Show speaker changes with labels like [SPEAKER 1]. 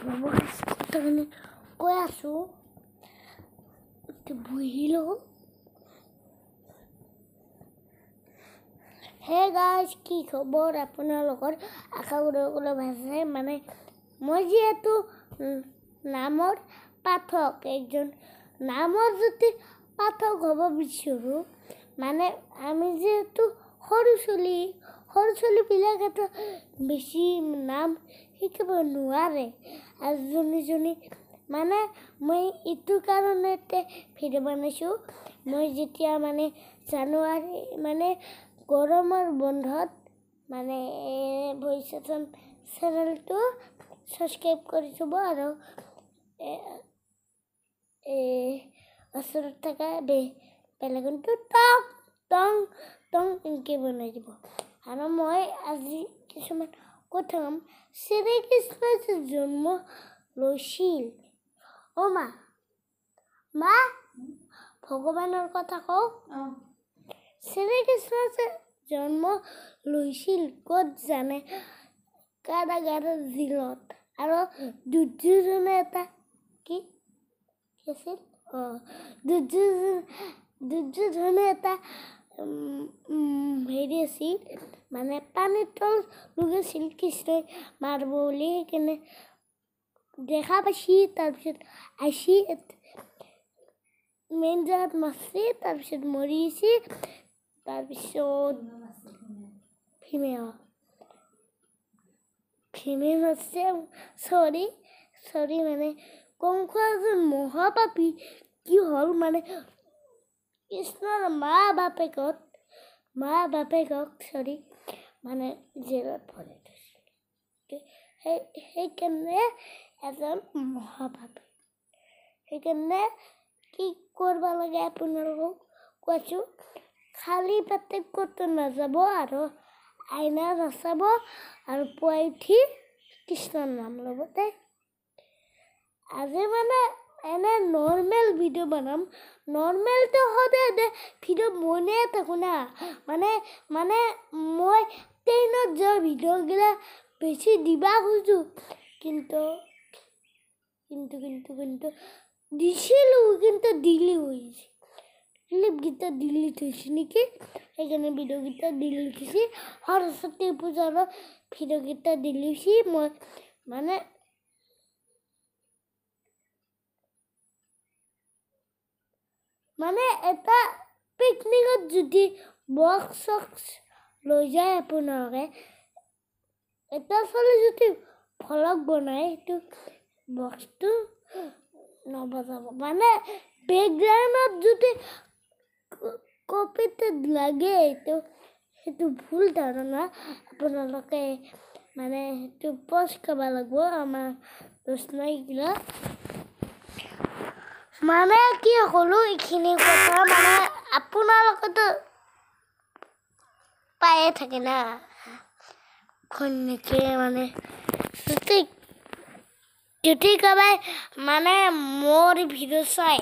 [SPEAKER 1] কথাখিনি কৈ আছোঁ বহিলোঁ। হে গাইজ, কি খবৰ আপোনালোকৰ? আশা কৰিবলৈ ভালছে। মানে মই যিহেতু নামৰ পাঠক, একজন নামৰ যদি পাঠক হ'ব বিচাৰোঁ, মানে আমি যিহেতু সৰু ছোৱালীবিলাকেতো বেছি নাম শিকিব নোৱাৰে। আৰু যোনী মানে মই এইটো কাৰণতে ভিডিঅ' বনাইছোঁ। মই যেতিয়া মানে জানুৱাৰী মানে গৰমৰ বন্ধত মানে ভৱিষ্যতৰ চেনেলটো ছাবস্ক্ৰাইব কৰি থ'ব আৰু ওচৰত থকা বেলেগনটো টং এনেকৈ বনাই দিব। আৰু মই আজি কিছুমান কথা ক'ম। শ্ৰীকৃষ্ণই যে জন্ম লৈছিল, মা ভগৱানৰ কথা কওঁ। শ্ৰীকৃষ্ণ যে জন্ম লৈছিল ক'ত জানে? কাৰাগাৰৰ জিলত। আৰু দুৰ্যোধনে এটা কি আছিল? দুৰ্যোধনে এটা হেৰি আছিল, মানে পানীৰ তল লুকাইছিল কৃষ্ণই মাৰিব বুলি। সেইকাৰণে দেখা পাইছি, তাৰপিছত আহিছি মেইন জেগাত মাৰছি, তাৰপিছত মৰিছি। তাৰপিছত ভীমে মাৰছে। চৰি মানে কংস এজন মহাপাপী। কি হ'ল মানে কৃষ্ণৰ মা বাপেকক মানে জেলত ভৰাই থৈছিল। সেইকাৰণে এজন মহাপাপী। সেইকাৰণে কি কৰিব লাগে আপোনালোকক কৈছোঁ, খালী পেটে ক'তো নাযাব আৰু আইনা নাচাব আৰু পুৱাই উঠি কৃষ্ণৰ নাম ল'ব দেই। আজি মানে এনে নৰ্মেল ভিডিঅ' বনাম। নৰ্মেলটো সদায় ভিডিঅ' বনাই থাকোঁ না। মানে মই ট্ৰেইনত যোৱা ভিডিঅ'গিলা বেছি দিবা খোজোঁ, কিন্তু দিছিলোঁ, কিন্তু ডিলিট হৈছে। ক্লিপকেইটা ডিলিট হৈছে নেকি? সেইকাৰণে ভিডিঅ'কেইটা ডিলিট হৈছে। সৰস্বতী পূজাৰ ভিডিঅ'কেইটা ডিলিট হৈছে। মই মানে এটা পিকনিকত যদি বক্স লৈ যায় আপোনালোকে, এটা চলি যদি ভ্লগ বনায়, সেইটো বক্সটো নবজাব। মানে বেকগ্ৰাউণ্ডত যদি কপিটো লাগে, সেইটো ভুল ধাৰণা। আপোনালোকে মানে সেইটো পষ্ট কৰিব লাগিব। আমাৰ দোষ নাই এইগিলা। মানে কি ক'লো এইখিনি কথা, মানে আপোনালোকেতো পায়ে থাকে না ঘৈণীয়েকে, মানে যদি কাবাই মানে মোৰ ভিডিঅ' চাই